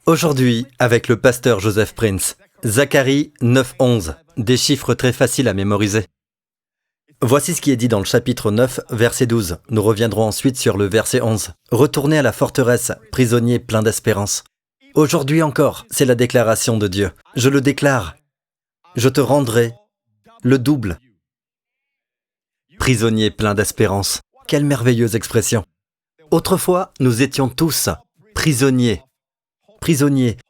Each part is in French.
Aujourd'hui, avec le pasteur Joseph Prince, Zacharie 9:11, des chiffres très faciles à mémoriser. Voici ce qui est dit dans le chapitre 9, verset 12. Nous reviendrons ensuite sur le verset 11. Retournez à la forteresse, prisonniers pleins d'espérance. Aujourd'hui encore, c'est la déclaration de Dieu. Je le déclare. Je te rendrai le double. Prisonniers pleins d'espérance. Quelle merveilleuse expression. Autrefois, nous étions tous prisonniers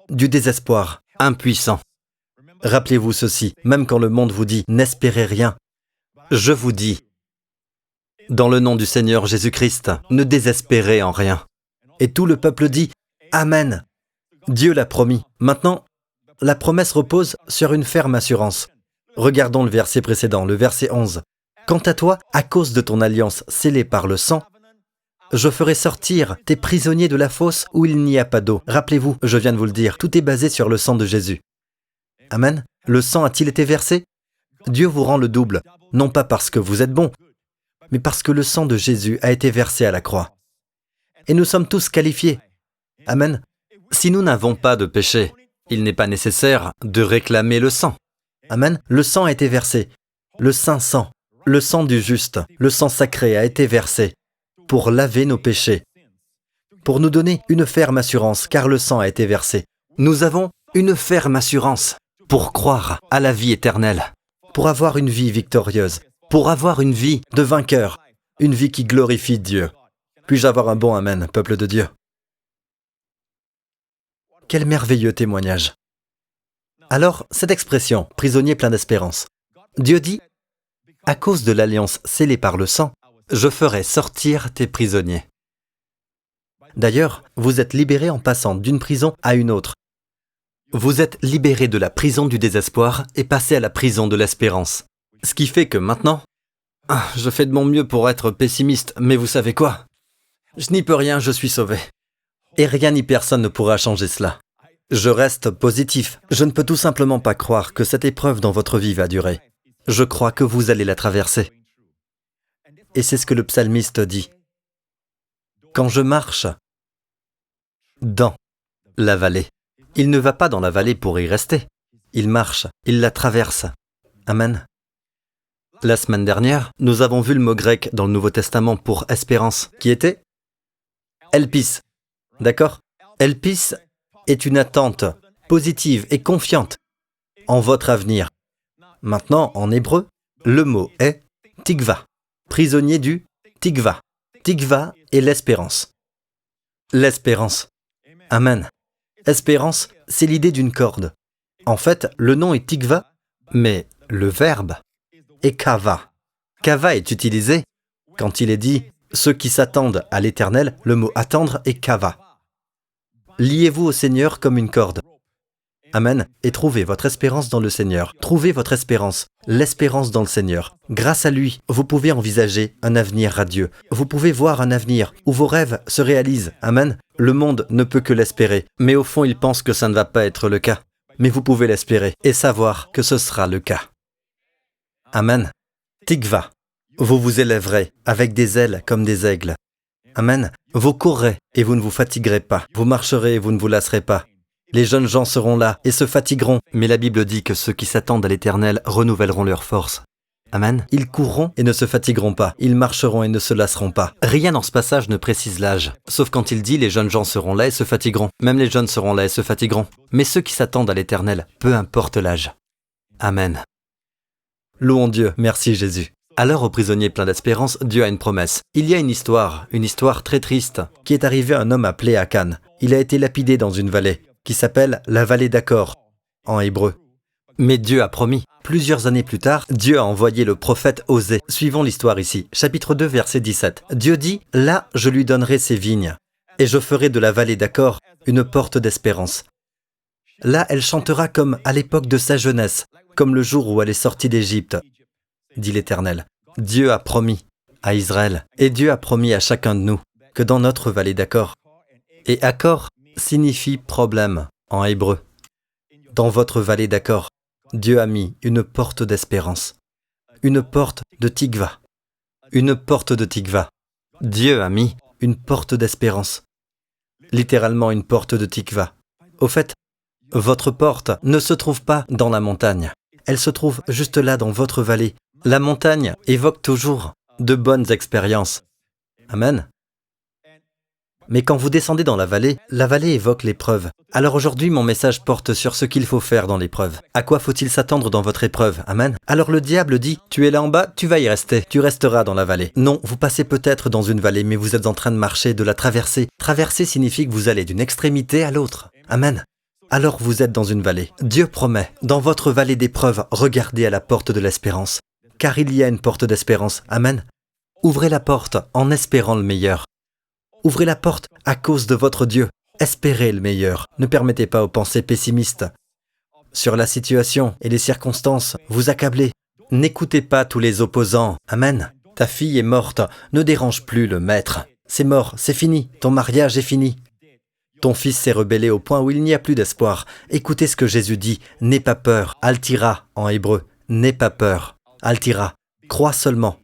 du désespoir, impuissants. Rappelez-vous ceci, même quand le monde vous dit « n'espérez rien », je vous dis, dans le nom du Seigneur Jésus-Christ, ne désespérez en rien. Et tout le peuple dit « Amen ». Dieu l'a promis. Maintenant, la promesse repose sur une ferme assurance. Regardons le verset précédent, le verset 11. « Quant à toi, à cause de ton alliance scellée par le sang, je ferai sortir tes prisonniers de la fosse où il n'y a pas d'eau. » Rappelez-vous, je viens de vous le dire, tout est basé sur le sang de Jésus. Amen. Le sang a-t-il été versé? Dieu vous rend le double, non pas parce que vous êtes bon, mais parce que le sang de Jésus a été versé à la croix. Et nous sommes tous qualifiés. Amen. Si nous n'avons pas de péché, il n'est pas nécessaire de réclamer le sang. Amen. Le sang a été versé. Le saint sang, le sang du juste, le sang sacré a été versé pour laver nos péchés, pour nous donner une ferme assurance, car le sang a été versé. Nous avons une ferme assurance pour croire à la vie éternelle, pour avoir une vie victorieuse, pour avoir une vie de vainqueur, une vie qui glorifie Dieu. Puis-je avoir un bon Amen, peuple de Dieu? Quel merveilleux témoignage. Alors, cette expression, prisonnier plein d'espérance, Dieu dit, à cause de l'alliance scellée par le sang, je ferai sortir tes prisonniers. D'ailleurs, vous êtes libérés en passant d'une prison à une autre. Vous êtes libérés de la prison du désespoir et passés à la prison de l'espérance. Ce qui fait que maintenant, je fais de mon mieux pour être pessimiste, mais vous savez quoi? Je n'y peux rien, je suis sauvé. Et rien ni personne ne pourra changer cela. Je reste positif. Je ne peux tout simplement pas croire que cette épreuve dans votre vie va durer. Je crois que vous allez la traverser. Et c'est ce que le psalmiste dit. Quand je marche dans la vallée, il ne va pas dans la vallée pour y rester. Il marche, il la traverse. Amen. La semaine dernière, nous avons vu le mot grec dans le Nouveau Testament pour espérance, qui était elpis. D'accord? Elpis est une attente positive et confiante en votre avenir. Maintenant, en hébreu, le mot est tikva, prisonnier du tikva. Tikva est l'espérance. L'espérance. Amen. Espérance, c'est l'idée d'une corde. En fait, le nom est tikva, mais le verbe est kava. Kava est utilisé quand il est dit « ceux qui s'attendent à l'Éternel », le mot « attendre » est kava. Liez-vous au Seigneur comme une corde. Amen. Et trouvez votre espérance dans le Seigneur. Trouvez votre espérance, l'espérance dans le Seigneur. Grâce à lui, vous pouvez envisager un avenir radieux. Vous pouvez voir un avenir où vos rêves se réalisent. Amen. Le monde ne peut que l'espérer, mais au fond, il pense que ça ne va pas être le cas. Mais vous pouvez l'espérer et savoir que ce sera le cas. Amen. Tikva. Vous vous élèverez avec des ailes comme des aigles. Amen. Vous courrez et vous ne vous fatiguerez pas. Vous marcherez et vous ne vous lasserez pas. Les jeunes gens seront là et se fatigueront, mais la Bible dit que ceux qui s'attendent à l'Éternel renouvelleront leurs forces. Amen. Ils courront et ne se fatigueront pas. Ils marcheront et ne se lasseront pas. Rien dans ce passage ne précise l'âge, sauf quand il dit les jeunes gens seront là et se fatigueront. Même les jeunes seront là et se fatigueront. Mais ceux qui s'attendent à l'Éternel, peu importe l'âge. Amen. Louons Dieu. Merci Jésus. Alors aux prisonniers pleins d'espérance, Dieu a une promesse. Il y a une histoire très triste, qui est arrivée à un homme appelé Akan. Il a été lapidé dans une vallée, qui s'appelle la vallée d'Achor, en hébreu. Mais Dieu a promis. Plusieurs années plus tard, Dieu a envoyé le prophète Osée. Suivons l'histoire ici, chapitre 2, verset 17. Dieu dit, « Là, je lui donnerai ses vignes, et je ferai de la vallée d'Achor une porte d'espérance. Là, elle chantera comme à l'époque de sa jeunesse, comme le jour où elle est sortie d'Égypte, dit l'Éternel. » Dieu a promis à Israël, et Dieu a promis à chacun de nous, que dans notre vallée d'Achor, et Achor signifie problème en hébreu. Dans votre vallée d'Achor, Dieu a mis une porte d'espérance, une porte de tikva, une porte de tikva. Dieu a mis une porte d'espérance, littéralement une porte de tikva. Au fait, votre porte ne se trouve pas dans la montagne. Elle se trouve juste là dans votre vallée. La montagne évoque toujours de bonnes expériences. Amen. Mais quand vous descendez dans la vallée évoque l'épreuve. Alors aujourd'hui, mon message porte sur ce qu'il faut faire dans l'épreuve. À quoi faut-il s'attendre dans votre épreuve? Amen. Alors le diable dit, tu es là en bas, tu vas y rester. Tu resteras dans la vallée. Non, vous passez peut-être dans une vallée, mais vous êtes en train de marcher, de la traverser. Traverser signifie que vous allez d'une extrémité à l'autre. Amen. Alors vous êtes dans une vallée. Dieu promet, dans votre vallée d'épreuve, regardez à la porte de l'espérance. Car il y a une porte d'espérance. Amen. Ouvrez la porte en espérant le meilleur. Ouvrez la porte à cause de votre Dieu. Espérez le meilleur. Ne permettez pas aux pensées pessimistes sur la situation et les circonstances vous accabler. N'écoutez pas tous les opposants. Amen. Ta fille est morte. Ne dérange plus le maître. C'est mort, c'est fini. Ton mariage est fini. Ton fils s'est rebellé au point où il n'y a plus d'espoir. Écoutez ce que Jésus dit. N'aie pas peur. Altira en hébreu. N'aie pas peur. Altira. Crois seulement.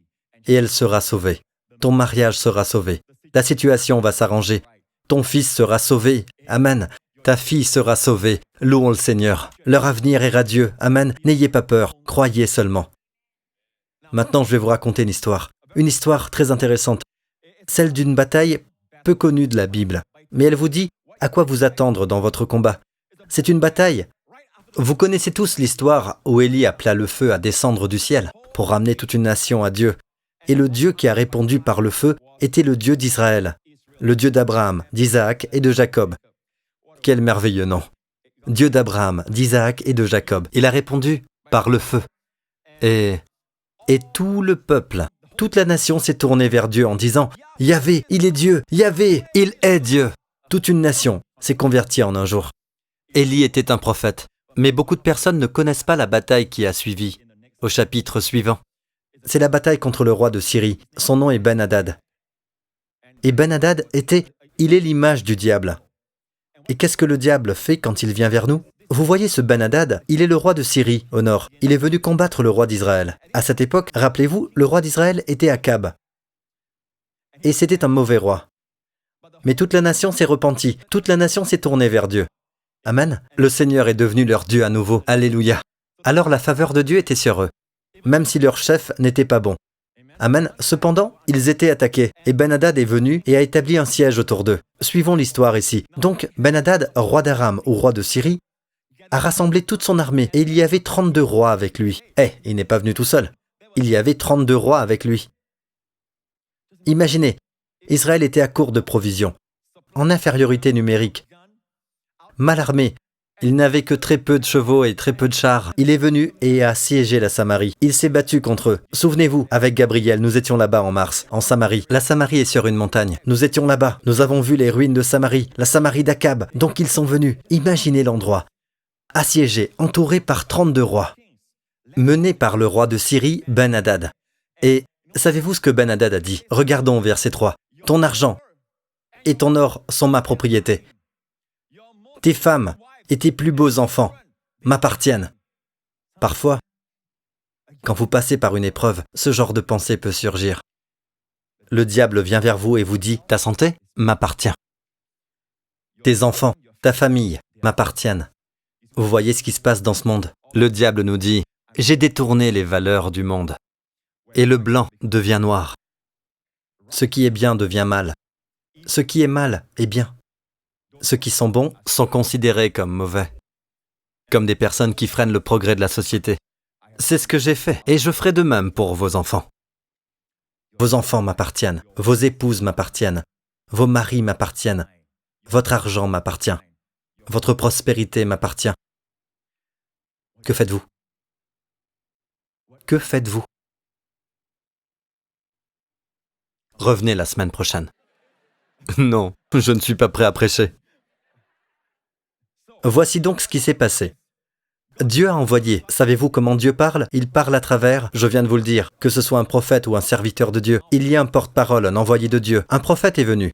Et elle sera sauvée. Ton mariage sera sauvé. La situation va s'arranger. Ton fils sera sauvé. Amen. Ta fille sera sauvée. Louons le Seigneur. Leur avenir est radieux. Amen. N'ayez pas peur. Croyez seulement. Maintenant, je vais vous raconter une histoire. Une histoire très intéressante. Celle d'une bataille peu connue de la Bible. Mais elle vous dit à quoi vous attendre dans votre combat. C'est une bataille. Vous connaissez tous l'histoire où Élie appela le feu à descendre du ciel pour ramener toute une nation à Dieu. Et le Dieu qui a répondu par le feu était le Dieu d'Israël, le Dieu d'Abraham, d'Isaac et de Jacob. Quel merveilleux nom! Dieu d'Abraham, d'Isaac et de Jacob. Il a répondu par le feu. Et tout le peuple, toute la nation s'est tournée vers Dieu en disant « Yahvé, il est Dieu! Yahvé, il est Dieu !» Toute une nation s'est convertie en un jour. Élie était un prophète, mais beaucoup de personnes ne connaissent pas la bataille qui a suivi, au chapitre suivant. C'est la bataille contre le roi de Syrie. Son nom est Ben-Hadad. Et Ben-Hadad il est l'image du diable. Et qu'est-ce que le diable fait quand il vient vers nous? Vous voyez ce Ben-Hadad, il est le roi de Syrie, au nord. Il est venu combattre le roi d'Israël. À cette époque, rappelez-vous, le roi d'Israël était Akab. Et c'était un mauvais roi. Mais toute la nation s'est repentie, toute la nation s'est tournée vers Dieu. Amen. Le Seigneur est devenu leur Dieu à nouveau. Alléluia. Alors la faveur de Dieu était sur eux, même si leur chef n'était pas bon. Amen. Cependant, ils étaient attaqués, et Ben-Hadad est venu et a établi un siège autour d'eux. Suivons l'histoire ici. Donc, Ben-Hadad, roi d'Aram ou roi de Syrie, a rassemblé toute son armée, et il y avait 32 rois avec lui. Il n'est pas venu tout seul. Il y avait 32 rois avec lui. Imaginez, Israël était à court de provisions, en infériorité numérique, mal armé. Il n'avait que très peu de chevaux et très peu de chars. Il est venu et a assiégé la Samarie. Il s'est battu contre eux. Souvenez-vous, avec Gabriel, nous étions là-bas en mars, en Samarie. La Samarie est sur une montagne. Nous étions là-bas. Nous avons vu les ruines de Samarie, la Samarie d'Akab. Donc ils sont venus. Imaginez l'endroit. Assiégé, entouré par 32 rois. Mené par le roi de Syrie, Ben-Hadad. Et savez-vous ce que Ben-Hadad a dit? Regardons verset 3. Ton argent et ton or sont ma propriété. Tes femmes et tes plus beaux enfants m'appartiennent. Parfois, quand vous passez par une épreuve, ce genre de pensée peut surgir. Le diable vient vers vous et vous dit « Ta santé m'appartient. Tes enfants, ta famille m'appartiennent. » Vous voyez ce qui se passe dans ce monde. Le diable nous dit « J'ai détourné les valeurs du monde. » Et le blanc devient noir. Ce qui est bien devient mal. Ce qui est mal est bien. Ceux qui sont bons sont considérés comme mauvais, comme des personnes qui freinent le progrès de la société. C'est ce que j'ai fait, et je ferai de même pour vos enfants. Vos enfants m'appartiennent, vos épouses m'appartiennent, vos maris m'appartiennent, votre argent m'appartient, votre prospérité m'appartient. Que faites-vous? Que faites-vous? Revenez la semaine prochaine. Non, je ne suis pas prêt à prêcher. Voici donc ce qui s'est passé. Dieu a envoyé. Savez-vous comment Dieu parle? Il parle à travers, je viens de vous le dire, que ce soit un prophète ou un serviteur de Dieu. Il y a un porte-parole, un envoyé de Dieu. Un prophète est venu.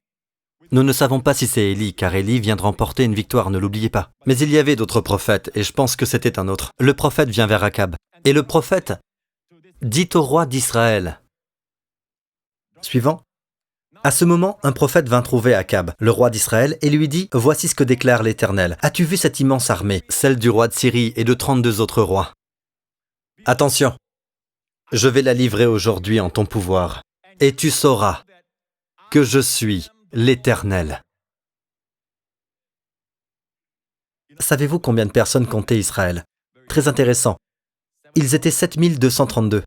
Nous ne savons pas si c'est Élie, car Élie vient de remporter une victoire, ne l'oubliez pas. Mais il y avait d'autres prophètes, et je pense que c'était un autre. Le prophète vient vers Akab. Et le prophète dit au roi d'Israël. Suivant. À ce moment, un prophète vint trouver Akab, le roi d'Israël, et lui dit « Voici ce que déclare l'Éternel. As-tu vu cette immense armée, celle du roi de Syrie et de 32 autres rois? Attention, je vais la livrer aujourd'hui en ton pouvoir, et tu sauras que je suis l'Éternel. » Savez-vous combien de personnes comptait Israël? Très intéressant. Ils étaient 7232.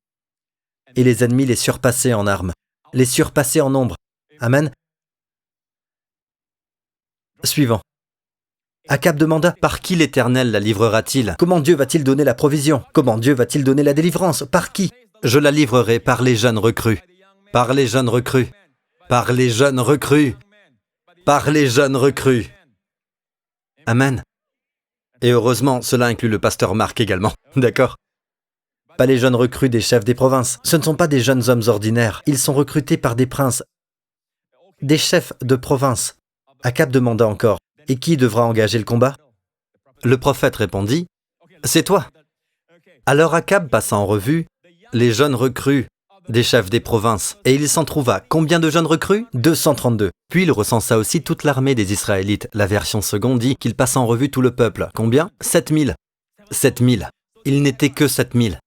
Et les ennemis les surpassaient en armes, les surpassaient en nombre. Amen. Suivant. Akab demanda, par qui l'Éternel la livrera-t-il? Comment Dieu va-t-il donner la provision? Comment Dieu va-t-il donner la délivrance? Par qui? Je la livrerai par les jeunes recrues. Par les jeunes recrues. Par les jeunes recrues. Par les jeunes recrues. Amen. Et heureusement, cela inclut le pasteur Marc également. D'accord? Pas les jeunes recrues des chefs des provinces. Ce ne sont pas des jeunes hommes ordinaires. Ils sont recrutés par des princes, des chefs de province. Akab demanda encore, « Et qui devra engager le combat ?» Le prophète répondit, « C'est toi. » Alors Akab passa en revue les jeunes recrues des chefs des provinces, et il s'en trouva combien de jeunes recrues? 232. Puis il recensa aussi toute l'armée des Israélites. La version seconde dit qu'il passa en revue tout le peuple. Combien? 7000. 7000. Il n'était que 7000.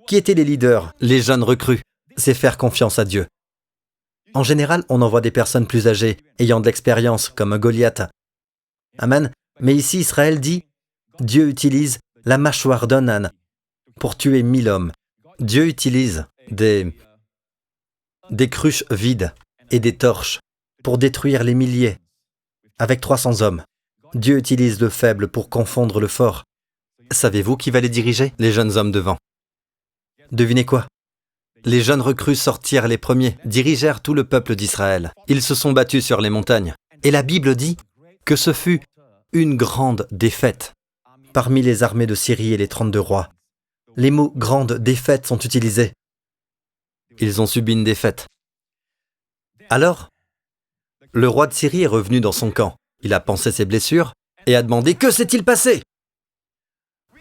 Qui étaient les leaders? Les jeunes recrues. C'est faire confiance à Dieu. En général, on envoie des personnes plus âgées, ayant de l'expérience, comme un Goliath. Amen. Mais ici, Israël dit, Dieu utilise la mâchoire d'un âne pour tuer 1000 hommes. Dieu utilise des cruches vides et des torches pour détruire les milliers avec 300 hommes. Dieu utilise le faible pour confondre le fort. Savez-vous qui va les diriger? Les jeunes hommes devant. Devinez quoi? Les jeunes recrues sortirent les premiers, dirigèrent tout le peuple d'Israël. Ils se sont battus sur les montagnes. Et la Bible dit que ce fut une grande défaite parmi les armées de Syrie et les 32 rois. Les mots « grande défaite » sont utilisés. Ils ont subi une défaite. Alors, le roi de Syrie est revenu dans son camp. Il a pansé ses blessures et a demandé « Que s'est-il passé?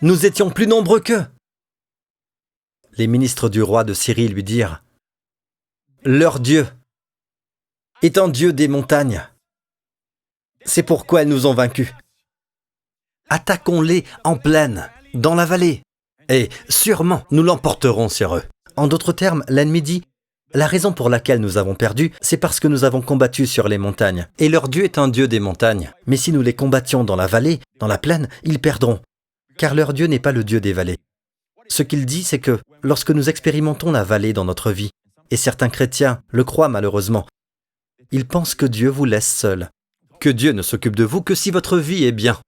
Nous étions plus nombreux qu'eux. » Les ministres du roi de Syrie lui dirent « Leur Dieu est un Dieu des montagnes. C'est pourquoi elles nous ont vaincus. Attaquons-les en plaine, dans la vallée, et sûrement nous l'emporterons sur eux. » En d'autres termes, l'ennemi dit « La raison pour laquelle nous avons perdu, c'est parce que nous avons combattu sur les montagnes. Et leur Dieu est un Dieu des montagnes. Mais si nous les combattions dans la vallée, dans la plaine, ils perdront. Car leur Dieu n'est pas le Dieu des vallées. » Ce qu'il dit, c'est que lorsque nous expérimentons la vallée dans notre vie, et certains chrétiens le croient malheureusement, ils pensent que Dieu vous laisse seul, que Dieu ne s'occupe de vous que si votre vie est bien,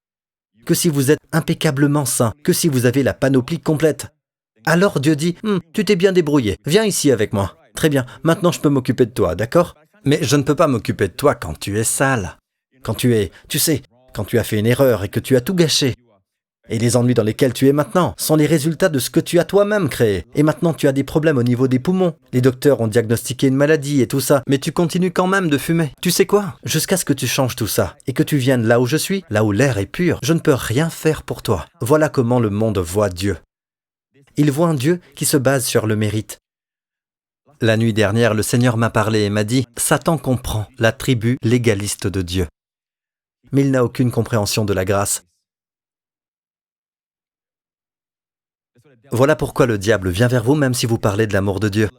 que si vous êtes impeccablement saint, que si vous avez la panoplie complète. Alors Dieu dit « Tu t'es bien débrouillé, viens ici avec moi. Très bien, maintenant je peux m'occuper de toi, d'accord? Mais je ne peux pas m'occuper de toi quand tu es sale, quand tu sais, quand tu as fait une erreur et que tu as tout gâché. Et les ennuis dans lesquels tu es maintenant sont les résultats de ce que tu as toi-même créé. Et maintenant tu as des problèmes au niveau des poumons. Les docteurs ont diagnostiqué une maladie et tout ça, mais tu continues quand même de fumer. Tu sais quoi? Jusqu'à ce que tu changes tout ça et que tu viennes là où je suis, là où l'air est pur, je ne peux rien faire pour toi. Voilà comment le monde voit Dieu. Il voit un Dieu qui se base sur le mérite. La nuit dernière, le Seigneur m'a parlé et m'a dit « Satan comprend la tribu légaliste de Dieu. Mais il n'a aucune compréhension de la grâce. » Voilà pourquoi le diable vient vers vous même si vous parlez de l'amour de Dieu.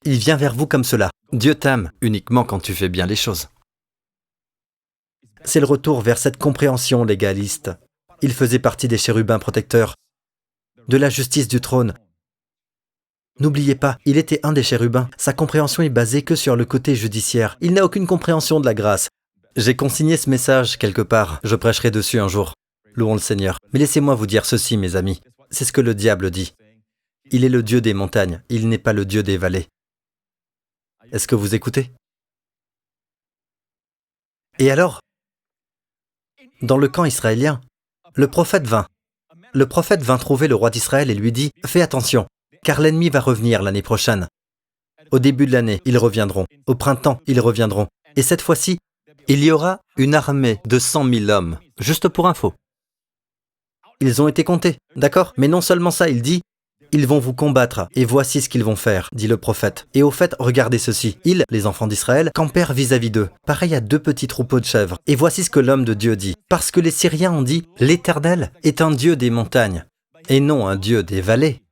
Il vient vers vous comme cela. Dieu t'aime uniquement quand tu fais bien les choses. C'est le retour vers cette compréhension légaliste. Il faisait partie des chérubins protecteurs, de la justice du trône. N'oubliez pas, il était un des chérubins. Sa compréhension est basée que sur le côté judiciaire. Il n'a aucune compréhension de la grâce. J'ai consigné ce message quelque part. Je prêcherai dessus un jour. Louons le Seigneur. Mais laissez-moi vous dire ceci, mes amis. C'est ce que le diable dit. Il est le Dieu des montagnes, il n'est pas le Dieu des vallées. Est-ce que vous écoutez? Et alors, dans le camp israélien, le prophète vint. Le prophète vint trouver le roi d'Israël et lui dit « Fais attention, car l'ennemi va revenir l'année prochaine. Au début de l'année, ils reviendront. Au printemps, ils reviendront. Et cette fois-ci, il y aura une armée de 100 000 hommes, juste pour info. » Ils ont été comptés, d'accord? Mais non seulement ça, il dit, Ils vont vous combattre, et voici ce qu'ils vont faire, dit le prophète. Et au fait, regardez ceci. Ils, les enfants d'Israël, campèrent vis-à-vis d'eux, pareil à deux petits troupeaux de chèvres. Et voici ce que l'homme de Dieu dit. Parce que les Syriens ont dit, l'Éternel est un Dieu des montagnes, et non un Dieu des vallées.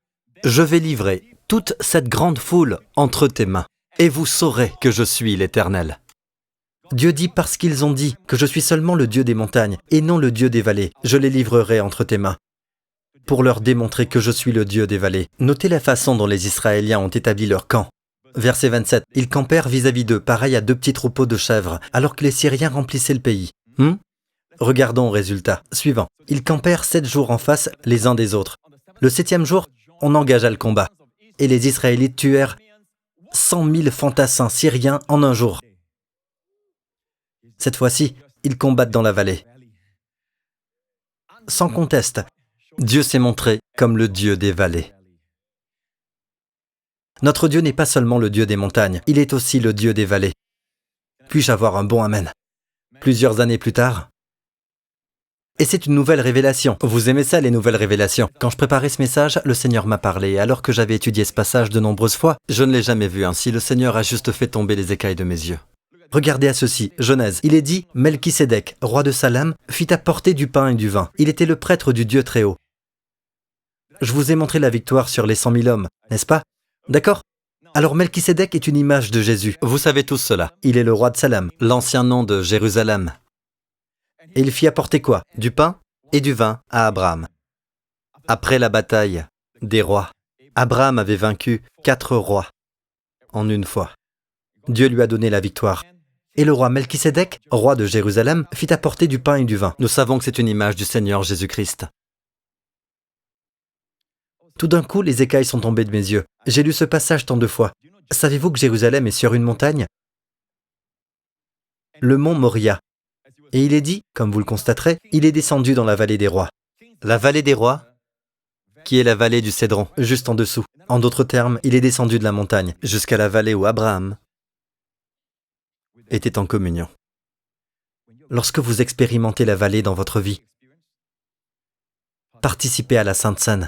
Je vais livrer toute cette grande foule entre tes mains, et vous saurez que je suis l'Éternel. Dieu dit parce qu'ils ont dit que je suis seulement le Dieu des montagnes et non le Dieu des vallées, je les livrerai entre tes mains. Pour leur démontrer que je suis le Dieu des vallées. Notez la façon dont les Israéliens ont établi leur camp. Verset 27, ils campèrent vis-à-vis d'eux, pareil à deux petits troupeaux de chèvres, alors que les Syriens remplissaient le pays. Regardons au résultat. Suivant. Ils campèrent 7 jours en face les uns des autres. Le 7e jour, on engagea le combat. Et les Israélites tuèrent 100 000 fantassins syriens en un jour. Cette fois-ci, ils combattent dans la vallée. Sans conteste, Dieu s'est montré comme le Dieu des vallées. Notre Dieu n'est pas seulement le Dieu des montagnes, il est aussi le Dieu des vallées. Puis-je avoir un bon amen? Plusieurs années plus tard, et c'est une nouvelle révélation. Vous aimez ça, les nouvelles révélations? Quand je préparais ce message, le Seigneur m'a parlé. Alors que j'avais étudié ce passage de nombreuses fois, je ne l'ai jamais vu ainsi. Le Seigneur a juste fait tomber les écailles de mes yeux. Regardez à ceci, Genèse. Il est dit, Melchisédek, roi de Salem, fit apporter du pain et du vin. Il était le prêtre du Dieu Très-Haut. Je vous ai montré la victoire sur les 100 000 hommes, n'est-ce pas? D'accord? Alors Melchisédek est une image de Jésus. Vous savez tous cela. Il est le roi de Salem, l'ancien nom de Jérusalem. Et il fit apporter quoi? Du pain et du vin à Abraham. Après la bataille des rois, Abraham avait vaincu 4 rois en une fois. Dieu lui a donné la victoire. Et le roi Melchisédek, roi de Jérusalem, fit apporter du pain et du vin. Nous savons que c'est une image du Seigneur Jésus-Christ. Tout d'un coup, les écailles sont tombées de mes yeux. J'ai lu ce passage tant de fois. Savez-vous que Jérusalem est sur une montagne? Le mont Moria. Et il est dit, comme vous le constaterez, il est descendu dans la vallée des rois. La vallée des rois, qui est la vallée du Cédron, juste en dessous. En d'autres termes, il est descendu de la montagne, jusqu'à la vallée où Abraham était en communion. Lorsque vous expérimentez la vallée dans votre vie, participez à la Sainte Seine.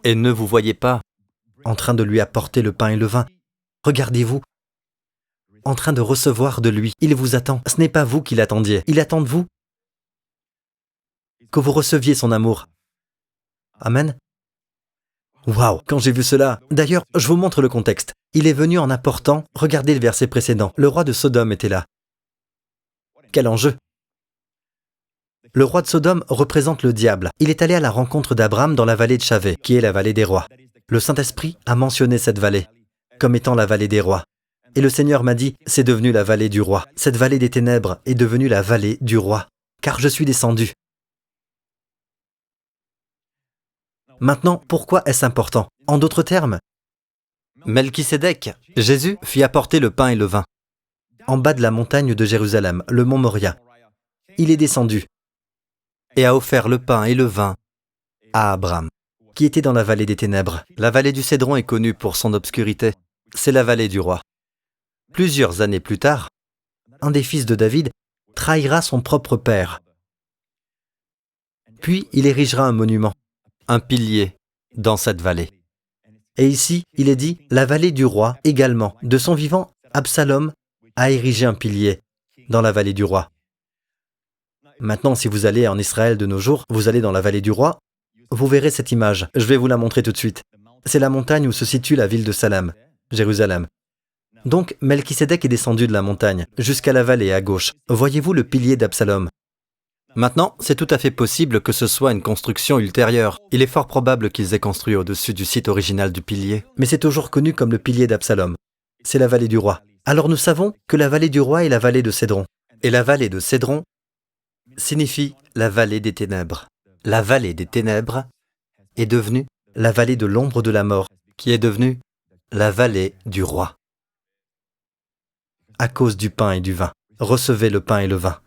Et ne vous voyez pas en train de lui apporter le pain et le vin. Regardez-vous, en train de recevoir de lui. Il vous attend. Ce n'est pas vous qui l'attendiez. Il attend de vous que vous receviez son amour. Amen. Waouh, quand j'ai vu cela. D'ailleurs, je vous montre le contexte. Il est venu en apportant, regardez le verset précédent, le roi de Sodome était là. Quel enjeu! Le roi de Sodome représente le diable. Il est allé à la rencontre d'Abraham dans la vallée de Chavé, qui est la vallée des rois. Le Saint-Esprit a mentionné cette vallée comme étant la vallée des rois. Et le Seigneur m'a dit, c'est devenu la vallée du roi. Cette vallée des ténèbres est devenue la vallée du roi, car je suis descendu. Maintenant, pourquoi est-ce important? En d'autres termes, Melchisédek, Jésus, fit apporter le pain et le vin. En bas de la montagne de Jérusalem, le mont Moria. Il est descendu et a offert le pain et le vin à Abraham, qui était dans la vallée des ténèbres. La vallée du Cédron est connue pour son obscurité. C'est la vallée du roi. Plusieurs années plus tard, un des fils de David trahira son propre père. Puis il érigera un monument, un pilier, dans cette vallée. Et ici, il est dit, la vallée du roi également. De son vivant, Absalom a érigé un pilier dans la vallée du roi. Maintenant, si vous allez en Israël de nos jours, vous allez dans la vallée du roi, vous verrez cette image. Je vais vous la montrer tout de suite. C'est la montagne où se situe la ville de Salem, Jérusalem. Donc, Melchisédek est descendu de la montagne, jusqu'à la vallée à gauche. Voyez-vous le pilier d'Absalom? Maintenant, c'est tout à fait possible que ce soit une construction ultérieure. Il est fort probable qu'ils aient construit au-dessus du site original du pilier. Mais c'est toujours connu comme le pilier d'Absalom. C'est la vallée du roi. Alors nous savons que la vallée du roi est la vallée de Cédron. Et la vallée de Cédron signifie la vallée des ténèbres. La vallée des ténèbres est devenue la vallée de l'ombre de la mort, qui est devenue la vallée du roi. À cause du pain et du vin. Recevez le pain et le vin.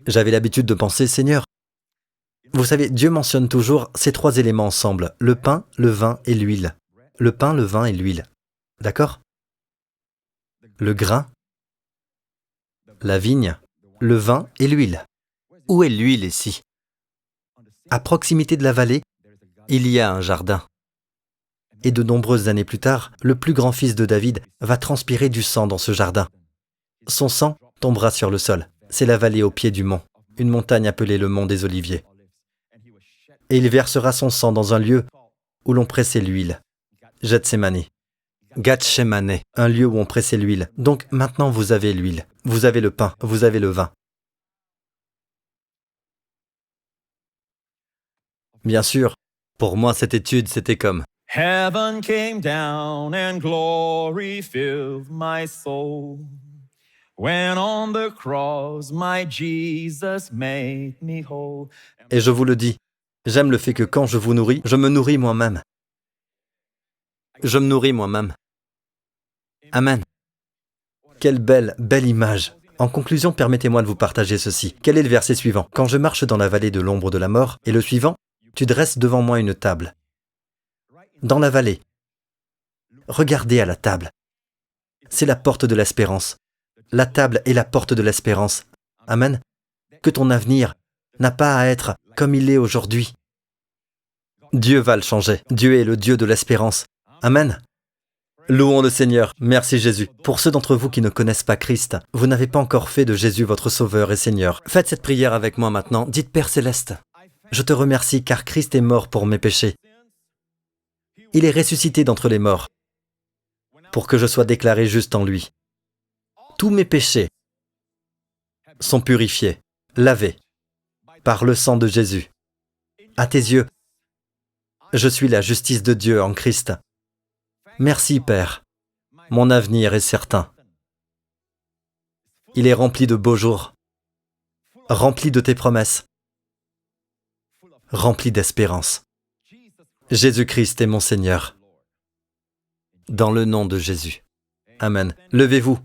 J'avais l'habitude de penser, Seigneur, vous savez, Dieu mentionne toujours ces 3 éléments ensemble, le pain, le vin et l'huile. Le pain, le vin et l'huile. D'accord? Le grain, la vigne, le vin et l'huile. Où est l'huile ici? À proximité de la vallée, il y a un jardin. Et de nombreuses années plus tard, le plus grand fils de David va transpirer du sang dans ce jardin. Son sang tombera sur le sol. C'est la vallée au pied du mont, une montagne appelée le mont des Oliviers. Et il versera son sang dans un lieu où l'on pressait l'huile. Gethsémani. Gatshemane, un lieu où on pressait l'huile. Donc maintenant vous avez l'huile, vous avez le pain, vous avez le vin. Bien sûr, pour moi cette étude c'était comme Heaven came down and glory filled my soul. When on the cross my Jesus made me whole. et je vous le dis, j'aime le fait que quand je vous nourris, je me nourris moi-même. Je me nourris moi-même. Amen. Quelle belle image. En conclusion, permettez-moi de vous partager ceci. Quel est le verset suivant? Quand je marche dans la vallée de l'ombre de la mort, et le suivant, tu dresses devant moi une table. Dans la vallée. Regardez à la table. C'est la porte de l'espérance. La table est la porte de l'espérance. Amen. Que ton avenir n'a pas à être comme il est aujourd'hui. Dieu va le changer. Dieu est le Dieu de l'espérance. Amen. Louons le Seigneur. Merci Jésus. Pour ceux d'entre vous qui ne connaissent pas Christ, vous n'avez pas encore fait de Jésus votre Sauveur et Seigneur. Faites cette prière avec moi maintenant. Dites Père Céleste, je te remercie car Christ est mort pour mes péchés. Il est ressuscité d'entre les morts pour que je sois déclaré juste en lui. Tous mes péchés sont purifiés, lavés par le sang de Jésus. À tes yeux, je suis la justice de Dieu en Christ. Merci Père, mon avenir est certain. Il est rempli de beaux jours, rempli de tes promesses, rempli d'espérance. Jésus-Christ est mon Seigneur. Dans le nom de Jésus. Amen. Levez-vous.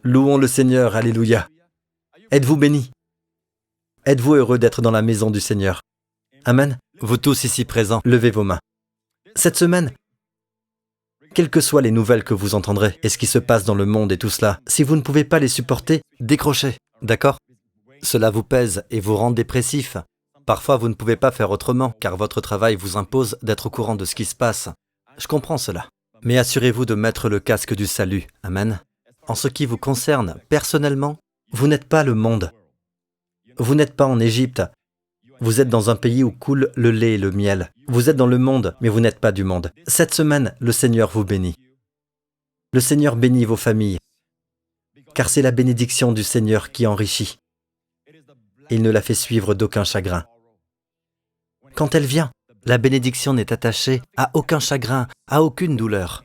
Louons le Seigneur. Alléluia. Êtes-vous bénis? Êtes-vous heureux d'être dans la maison du Seigneur? Amen. Vous tous ici présents, levez vos mains. Cette semaine, quelles que soient les nouvelles que vous entendrez et ce qui se passe dans le monde et tout cela, si vous ne pouvez pas les supporter, décrochez. D'accord? Cela vous pèse et vous rend dépressif. Parfois, vous ne pouvez pas faire autrement, car votre travail vous impose d'être au courant de ce qui se passe. Je comprends cela. Mais assurez-vous de mettre le casque du salut. Amen. En ce qui vous concerne, personnellement, vous n'êtes pas le monde. Vous n'êtes pas en Égypte. Vous êtes dans un pays où coule le lait et le miel. Vous êtes dans le monde, mais vous n'êtes pas du monde. Cette semaine, le Seigneur vous bénit. Le Seigneur bénit vos familles, car c'est la bénédiction du Seigneur qui enrichit. Il ne la fait suivre d'aucun chagrin. Quand elle vient, la bénédiction n'est attachée à aucun chagrin, à aucune douleur.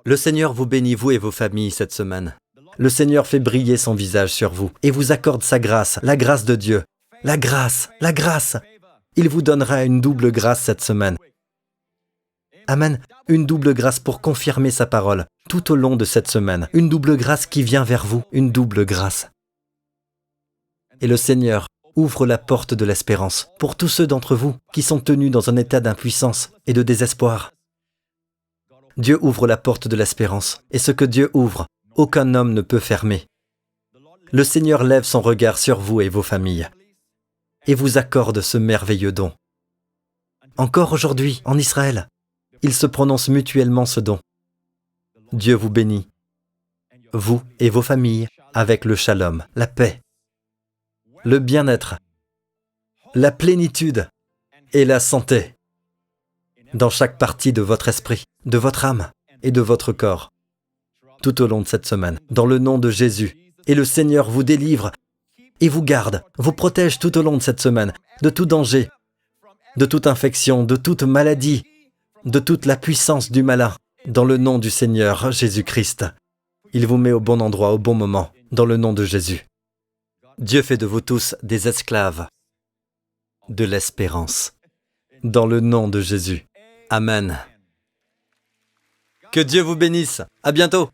Le Seigneur vous bénit, vous et vos familles, cette semaine. Le Seigneur fait briller son visage sur vous et vous accorde sa grâce, la grâce de Dieu. La grâce, la grâce. Il vous donnera une double grâce cette semaine. Amen. Une double grâce pour confirmer sa parole tout au long de cette semaine. Une double grâce qui vient vers vous, une double grâce. Et le Seigneur ouvre la porte de l'espérance pour tous ceux d'entre vous qui sont tenus dans un état d'impuissance et de désespoir. Dieu ouvre la porte de l'espérance, et ce que Dieu ouvre, aucun homme ne peut fermer. Le Seigneur lève son regard sur vous et vos familles, et vous accorde ce merveilleux don. Encore aujourd'hui, en Israël, ils se prononcent mutuellement ce don. Dieu vous bénit, vous et vos familles, avec le shalom, la paix, le bien-être, la plénitude et la santé dans chaque partie de votre esprit, de votre âme et de votre corps, tout au long de cette semaine, dans le nom de Jésus. Et le Seigneur vous délivre et vous garde, vous protège tout au long de cette semaine, de tout danger, de toute infection, de toute maladie, de toute la puissance du malin, dans le nom du Seigneur Jésus-Christ. Il vous met au bon endroit, au bon moment, dans le nom de Jésus. Dieu fait de vous tous des esclaves de l'espérance, dans le nom de Jésus. Amen. Que Dieu vous bénisse. À bientôt.